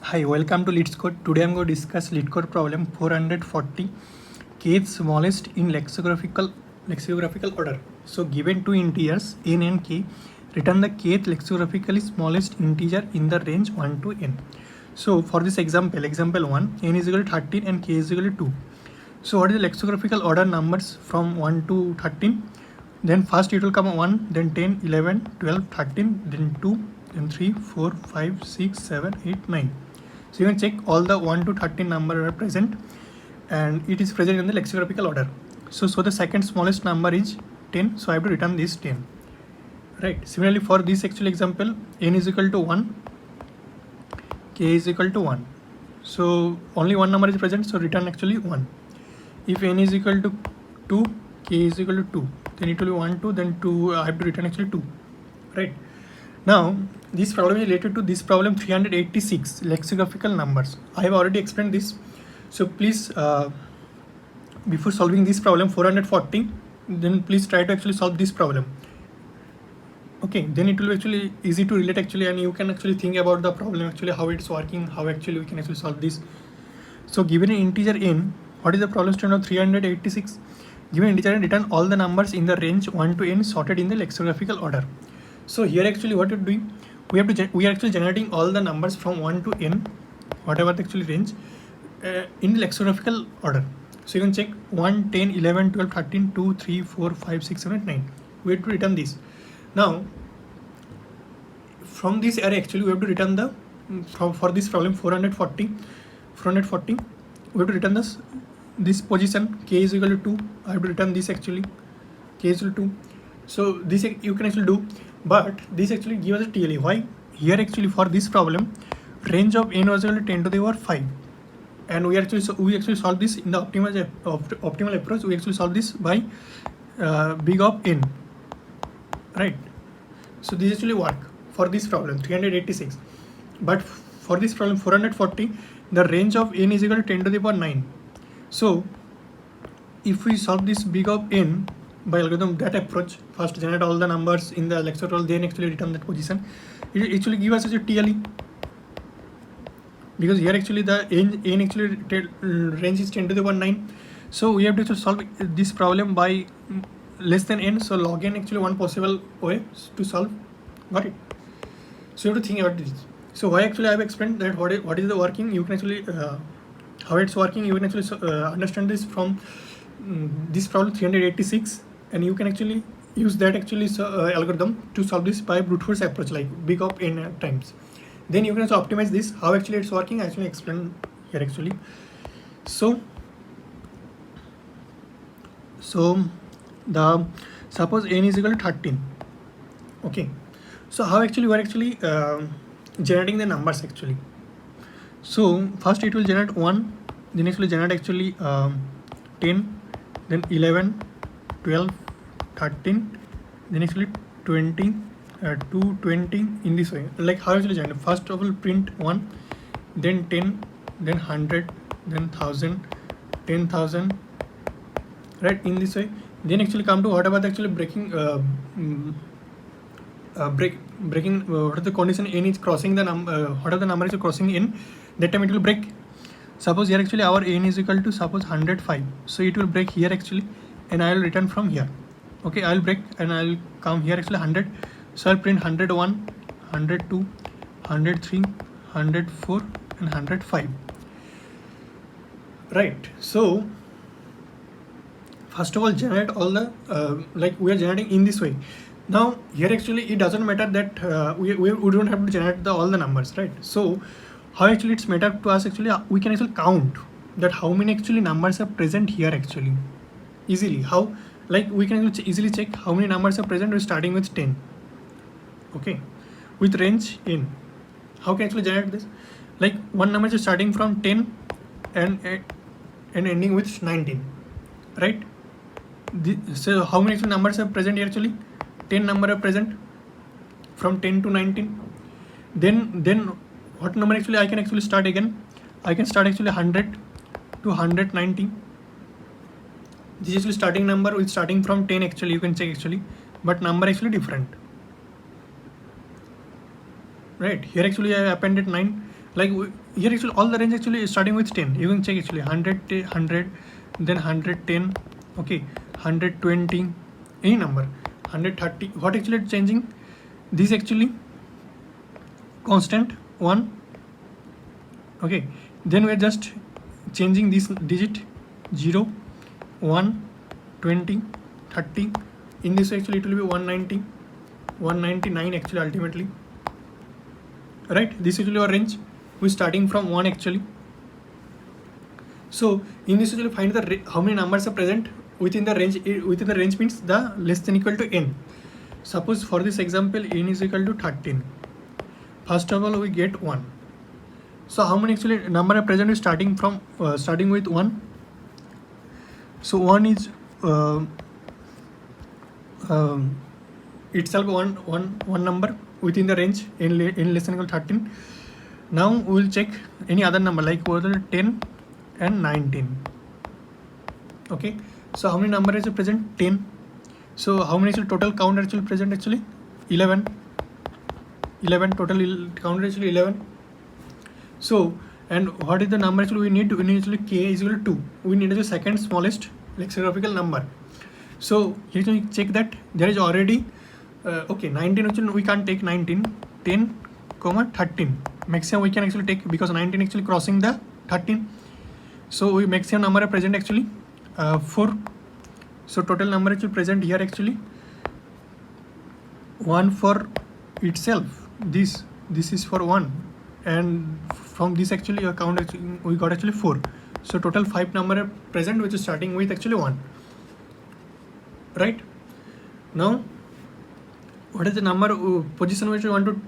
Hi, welcome to LeetCode. Today I'm going to discuss LeetCode problem 440, kth smallest in lexicographical order. So given two integers n and k, return the kth lexicographically smallest integer in the range 1 to n. So for this example 1, n is equal to 13 and k is equal to 2. So what is the lexicographical order numbers from 1 to 13? Then first it will come 1, then 10, 11, 12, 13, then 2, then 3, 4, 5, 6, 7, 8, 9. So you can check all the 1 to 13 number are present and it is present in the lexicographical order. So the second smallest number is 10. So I have to return this 10. Right. Similarly for this actual example, n is equal to 1, k is equal to 1. So only one number is present. So return actually 1. If n is equal to 2, k is equal to 2. Then it will be 1, 2, then 2, I have to return actually 2. Right. Now, this problem is related to this problem 386 lexicographical numbers. I have already explained this. So please, before solving this problem 440, then please try to actually solve this problem. Okay, then it will be actually easy to relate actually, and you can actually think about the problem actually, how it's working, how actually we can actually solve this. So given an integer n, what is the problem statement of 386? Given integer n, return all the numbers in the range 1 to n sorted in the lexicographical order. So here actually what we're doing, we are actually generating all the numbers from 1 to n, whatever the actually range, in the lexicographical order. So you can check 1, 10, 11, 12, 13, 2, 3, 4, 5, 6, 7, 8, 9. We have to return this. Now, from this array actually we have to return the, for this problem 440, we have to return this position, k is equal to 2. I have to return this actually, k is equal to 2. So this you can actually do, but this actually gives us a TLE. Why? Here actually for this problem, range of n was equal to 10 to the power 5, and we actually solve this in the optimal approach. We actually solve this by big of n, right? So this actually work for this problem 386, but for this problem 440, the range of n is equal to 10 to the power 9. So if we solve this big of n by algorithm, that approach, first generate all the numbers in the lexicographical, then actually return that position, it actually give us a TLE, because here actually the n actually range is 10 to the power 9. So we have to solve this problem by less than n. So log n actually one possible way to solve. Got it? So you have to think about this. So why actually I have explained that what is the working, you can actually how it's working, you can actually understand this from this problem 386, and you can actually use that actually algorithm to solve this by brute force approach, like big of n times. Then you can also optimize this, how actually it's working. I actually explain here actually. So the suppose n is equal to 13. Okay, so how actually we are actually generating the numbers actually. So first it will generate 1, then it will generate actually 10, then 11, 12, 13, then actually 20, 2, 20, in this way. Like how actually generate? First of all print 1, then 10, then 100, then 1000, 10,000, right, in this way. Then actually come to what about actually breaking what is the condition, n is crossing the number, what are the number is crossing n, that time it will break. Suppose here actually our n is equal to suppose 105, so it will break here actually, and I will return from here. Okay, I will break and I will come here actually 100, so I'll print 101, 102, 103, 104, and 105. Right. So first of all generate all the like we are generating in this way. Now here actually it doesn't matter that we don't have to generate all the numbers, right? So how actually it's matter to us actually, we can actually count that how many actually numbers are present here actually easily. How? Like we can easily check how many numbers are present. We're starting with 10, okay, with range n. How can actually generate this? Like one number is starting from 10 and ending with 19, right? So how many actually numbers are present here actually? 10 number are present from 10 to 19. Then what number actually I can actually start again? I can start actually 100 to 190. This is the starting number with starting from 10 actually, you can check actually, but number actually different. right? Here actually I have appended 9. like here actually all the range actually is starting with 10. You can check actually 100, then 110, okay, 120, any number, 130. What actually it's changing? This actually constant 1, okay, then we're just changing this digit 0, 1, 20, 30. In this actually it will be 190, 199 actually ultimately, right? This is your range. We're starting from 1 actually. So in this you will find the how many numbers are present within the range. Within the range means the less than equal to n. Suppose for this example n is equal to 13. First of all we get 1. So how many actually number are present is starting from starting with 1. So 1 is itself one number within the range in less than equal to 13. Now we will check any other number like whether 10 and 19. Okay, so how many number is present? 10. So how many actually total count actually present? Actually 11 total count actually 11. So and what is the number actually we need actually k is equal to 2. We need the second smallest lexicographical number. So here you can check that there is already okay, 19 actually we can't take 19, 10, 13 maximum we can actually take, because 19 actually crossing the 13. So we maximum number are present actually 4. So total number actually present here actually 1 for itself. This is for 1, and from this actually count actually we got actually 4. So total 5 number are present which is starting with actually 1, right? Now what is the number position which we want to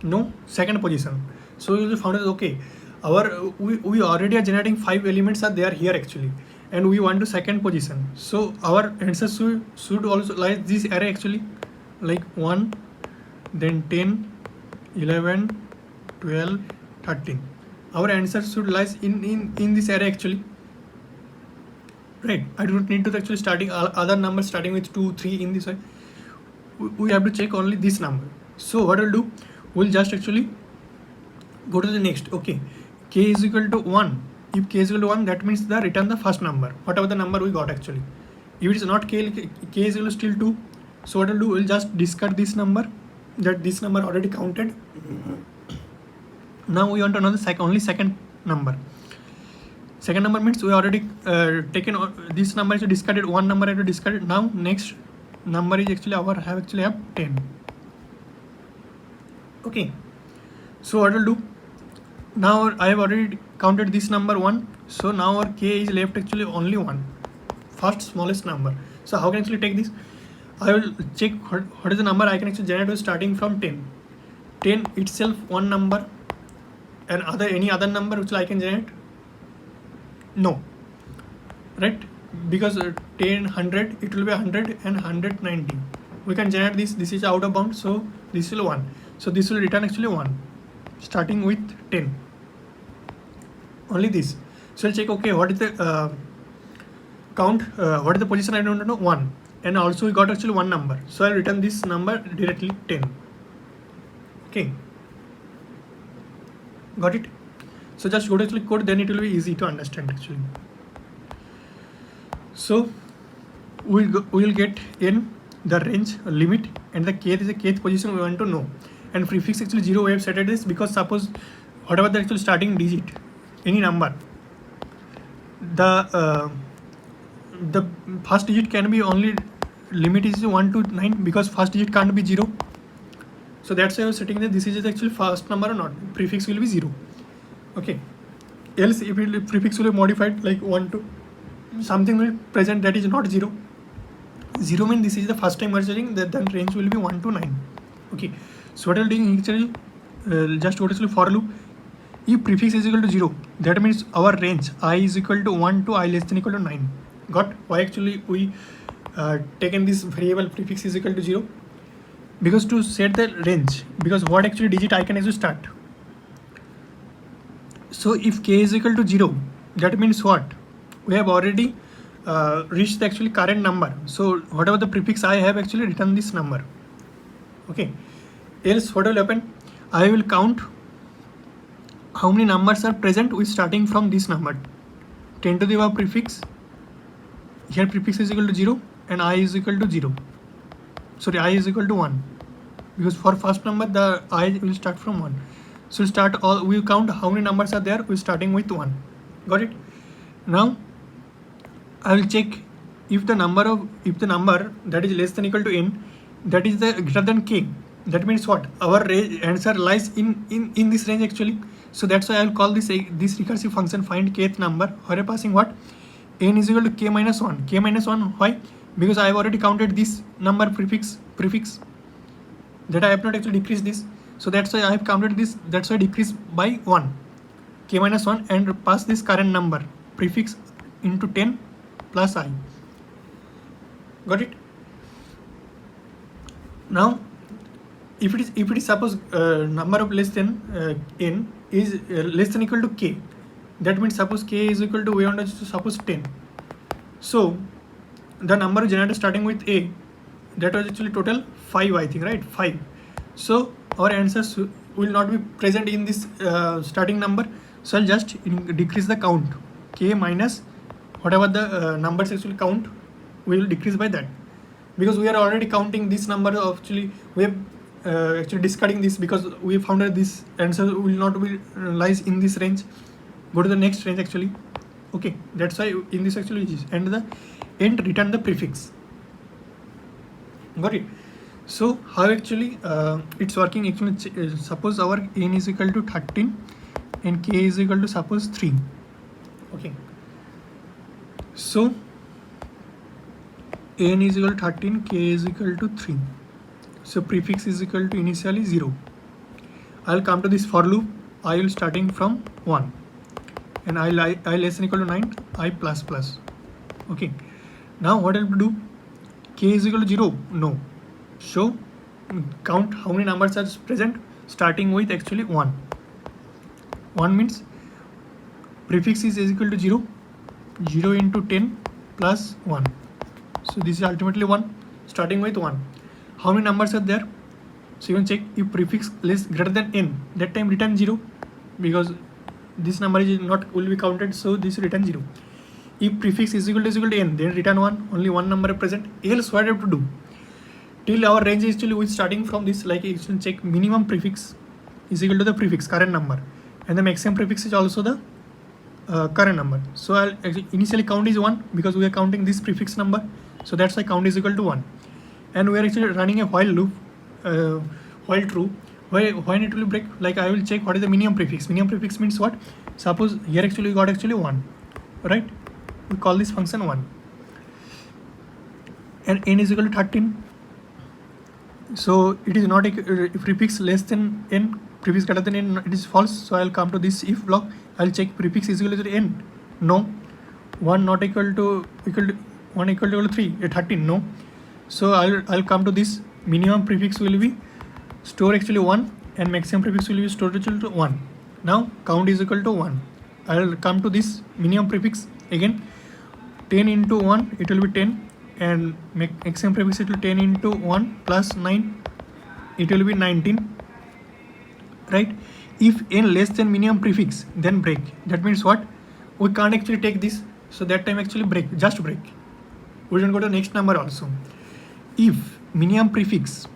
know? Second position. So you will found that okay, our we already are generating 5 elements are there here actually, and we want to second position. So our answer should also like this array actually, like 1, then 10, 11, 12, 13. Our answer should lies in this array actually, right? I don't need to actually starting other numbers starting with 2, 3 in this way. We have to check only this number. So what we'll do, we'll just actually go to the next. Okay, k is equal to 1. If k is equal to 1, that means the return the first number, whatever the number we got actually. If it is not k is equal to still 2. So what we'll do, we'll just discard this number, that this number already counted. Now we want to know the only second number. Second number means we already taken this number is discarded, one number is discarded. Now next number is actually have 10. Okay, so what we'll do, now I have already counted this number 1. So now our k is left actually only 1, first smallest number. So how can I actually take this? I will check what is the number I can actually generate starting from 10. 10 itself one number, and any other number which I can generate? No, right? Because 10, 100, it will be 100 and 190. We can generate this. This is out of bound, so this will 1. So this will return actually 1, starting with 10. Only this. So I'll check. Okay, what is the count? What is the position? I don't know. 1, and also we got actually one number. So I'll return this number directly 10. Okay, got it? So just go to actually code, then it will be easy to understand actually. So we will get in the range limit, and the kth is the kth position we want to know, and prefix actually 0 we have set at this because suppose whatever the actual starting digit, any number, the first digit can be only limit is 1 to 9 because first digit can't be 0. So that's why I was setting that this is actually first number or not, prefix will be 0. Okay, else if prefix will be modified like 1 to something will present that is not 0. 0 means this is the first time measuring, that then range will be 1 to 9. Okay, so what I'll do actually just go to for loop. If prefix is equal to 0, that means our range I is equal to 1 to I less than equal to 9. Got why actually we taken this variable prefix is equal to 0? Because to set the range, because what actually digit I can actually start. So if k is equal to 0, that means what? We have already reached the actually current number. So whatever the prefix I have actually written this number. Okay. Else what will happen? I will count how many numbers are present with starting from this number. 10 to the power prefix, here prefix is equal to 0 and I is equal to 0. Sorry, I is equal to 1, because for first number the I will start from 1. So we count how many numbers are there with starting with 1. Got it? Now I will check if the number that is less than equal to n, that is the greater than k. That means what? Our answer lies in this range actually. So that's why I will call this recursive function find kth number, where passing what? N is equal to k minus 1. K minus 1, why? Because I have already counted this number prefix that I have not actually decreased this. So that's why I have counted this. That's why I decrease by 1, k minus 1, and pass this current number prefix into 10 plus I. Got it? Now if it is suppose number of less than n is less than equal to k, that means suppose k is equal to, we want to suppose 10. So the number generated starting with a, that was actually total 5, I think, right? 5. So our answers will not be present in this starting number. So I'll just decrease the count, k minus whatever the numbers actually count, we will decrease by that, because we are already counting this number. Actually we have actually discarding this because we found that this answer will not be lies in this range. Go to the next range actually. Okay, that's why in this actually is, and the end return the prefix. Got it? So how actually it's working actually, suppose our n is equal to 13 and k is equal to suppose 3. Okay, so n is equal to 13, k is equal to 3. So prefix is equal to initially 0. I'll come to this for loop. I will starting from 1 and I less than equal to 9, I plus plus. Okay, now what I'll do, k is equal to 0, no. So count how many numbers are present starting with actually 1. 1 means prefix is equal to 0, 0 into 10 plus 1. So this is ultimately 1 starting with 1. How many numbers are there? So you can check if prefix less greater than n, that time return 0, because this number is not will be counted, so this return 0. If prefix is equal to n, then return 1, only one number present. Else what I have to do? Till our range is actually with starting from this, like you can check minimum prefix is equal to the prefix current number, and the maximum prefix is also the current number. So I'll actually initially count is 1 because we are counting this prefix number, so that's why count is equal to 1. And we are actually running a while loop, while true, when it will break, like I will check what is the minimum prefix. Minimum prefix means what? Suppose here actually we got actually 1, right? We call this function 1, and n is equal to 13. So it is not if prefix less than n, prefix greater than n, it is false. So I'll come to this if block. I'll check prefix is equal to n, no. 1 not equal to 1 equal to 3, 13, no. So I'll come to this minimum prefix will be store actually 1 and maximum prefix will be stored equal to 1. Now count is equal to 1. I'll come to this minimum prefix again, 10 into 1 it will be 10, and maximum prefix it will 10 into 1 plus 9, it will be 19, right? If n less than minimum prefix, then break. That means what? We can't actually take this, so that time actually break, just break. We don't go to the next number also. If minimum prefix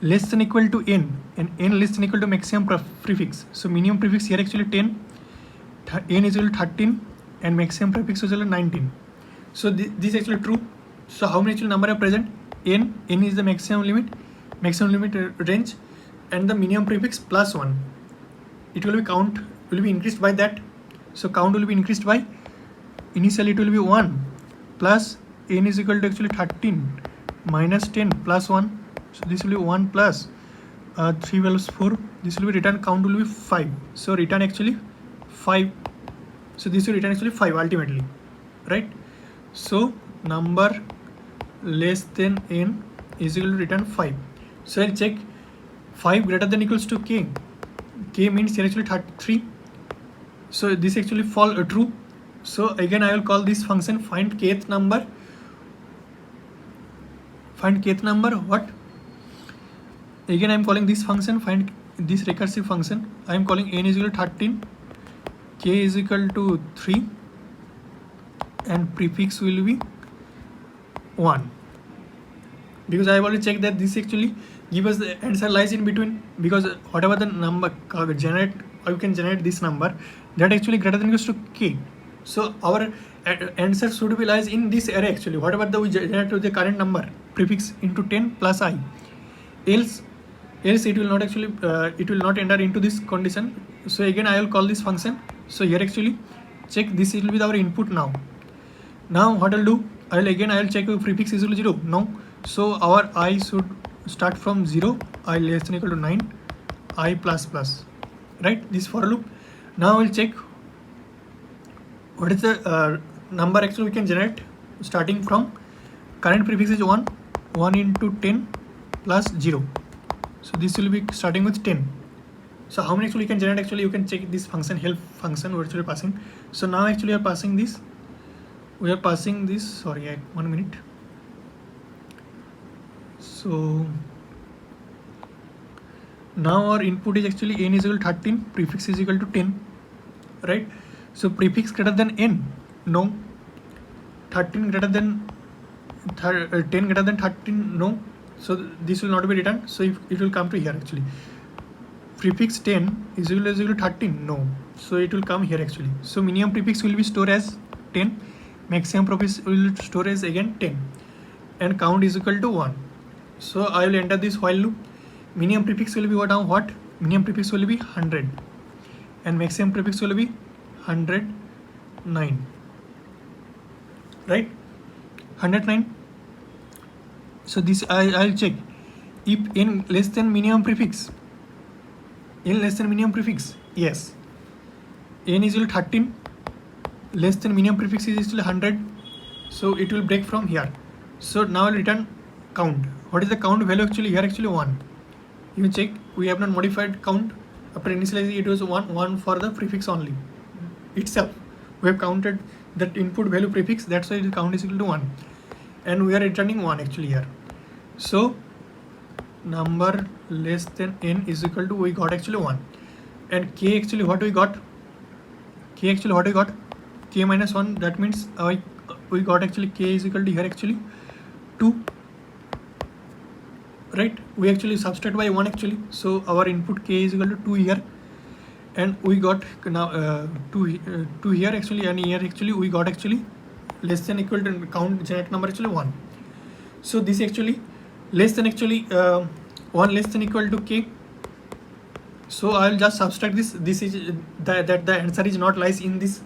less than equal to n and n less than equal to maximum prefix, so minimum prefix here actually 10, n is equal to 13, and maximum prefix is equal to 19. So this is actually true. So how many actual number are present? N is the maximum limit range, and the minimum prefix plus 1. It will be count will be increased by that. So count will be increased by, initially it will be 1 plus n is equal to actually 13 minus 10 plus 1. So this will be 1 plus 3 values 4. This will be return count will be 5. So return actually 5. So this will return actually 5 ultimately, right? So number less than n is equal to return 5. So I'll check 5 greater than equals to k. K means here actually 3. So this actually true. So again I will call this function find kth number. Find kth number what? Again I am calling this function find this recursive function, I am calling n is equal to 13, k is equal to 3, and prefix will be 1, because I have already checked that this actually give us the answer lies in between, because whatever the number generate, or you can generate this number that actually greater than equals to k. So our answer should be lies in this array actually, whatever the we generate with the current number prefix into 10 plus I, else it will not actually it will not enter into this condition. So again I will call this function. So here actually check this will be our input now. Now what I'll do, I will check if prefix is equal to 0. No. So our I should start from 0, I less than equal to 9, I plus plus, right? This for loop. Now we'll check what is the number actually we can generate starting from current prefix is 1, 1 into 10 plus 0. So this will be starting with 10. So how many actually you can generate, actually you can check this function, help function we're actually passing. So now actually we are passing this, sorry, 1 minute. So now our input is actually n is equal to 13, prefix is equal to 10, right? So prefix greater than n, no. 13 greater than 10 greater than 13, no. So this will not be returned. So if it will come to here actually. Prefix 10 is equal to 13, no. So it will come here actually. So minimum prefix will be stored as 10, maximum prefix will store as again 10, and count is equal to 1. So I will enter this while loop. Minimum prefix will be what? Minimum prefix will be 100, and maximum prefix will be 109, right? 109. So this I'll check if n less than minimum prefix. Yes. N is equal to 13, less than minimum prefix is still 100. So it will break from here. So now I'll return count. What is the count value actually? Here actually 1. You can check, we have not modified count. After initializing it was 1 for the prefix only itself. We have counted that input value prefix, that's why the count is equal to 1. And we are returning 1 actually here. So number less than n is equal to, we got actually 1. And k actually what we got? K minus 1, that means we got actually k is equal to here actually 2, right? We actually subtract by 1 actually. So our input k is equal to 2 here, and we got now 2 here actually, and here actually we got actually less than equal to count generate number actually 1. So this actually less than actually 1 less than equal to k. So I will just subtract this. This is that the answer is not lies in this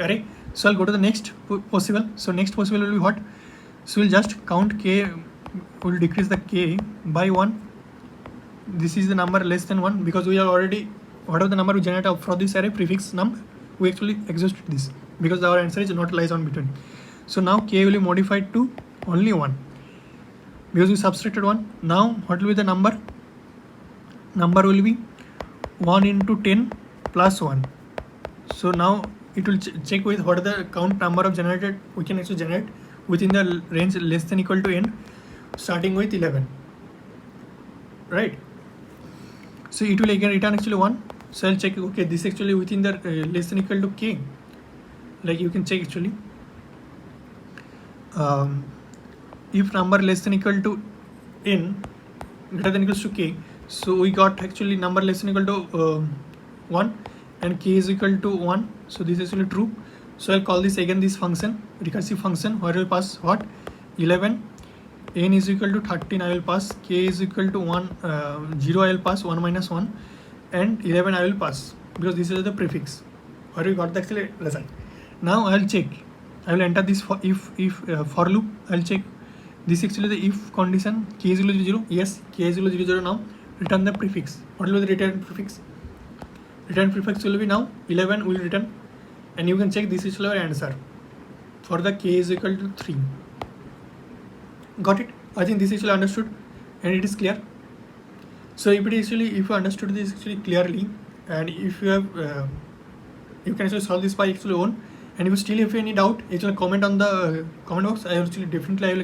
array. So I'll go to the next possible. So next possible will be what? So we'll just count k, will decrease the k by 1. This is the number less than 1, because we are already, whatever the number we generate for this array prefix number, we actually exhausted this, because our answer is not lies on between. So now k will be modified to only 1, because we subtracted 1. Now what will be the number? Number will be 1 into 10 plus 1. So now it will check with what are the count number of generated we can actually generate within the range less than equal to n, starting with 11, right? So it will again return actually 1. So I'll check, okay, this actually within the less than equal to k, like you can check actually if number less than equal to n greater than equals to k. So we got actually number less than equal to 1, and k is equal to 1. So this is actually true. So I'll call this again, this function, recursive function, where will pass what? 11, n is equal to 13 I will pass, k is equal to 1, 0 I will pass, 1 minus 1, and 11 I will pass, because this is the prefix where we got the actually result. Now I will check, I will enter this for if for loop. I will check this actually the if condition, k is equal to 0. Yes, k is equal to 0. Now return the prefix. What will be the return prefix? Return prefix will be now 11 will return, and you can check this is your answer for the k is equal to 3. Got it? I think this is actually understood and it is clear. So if you understood this actually clearly, and if you have you can actually solve this by actually own, and if you still have any doubt, actually comment on the comment box. I will actually reply.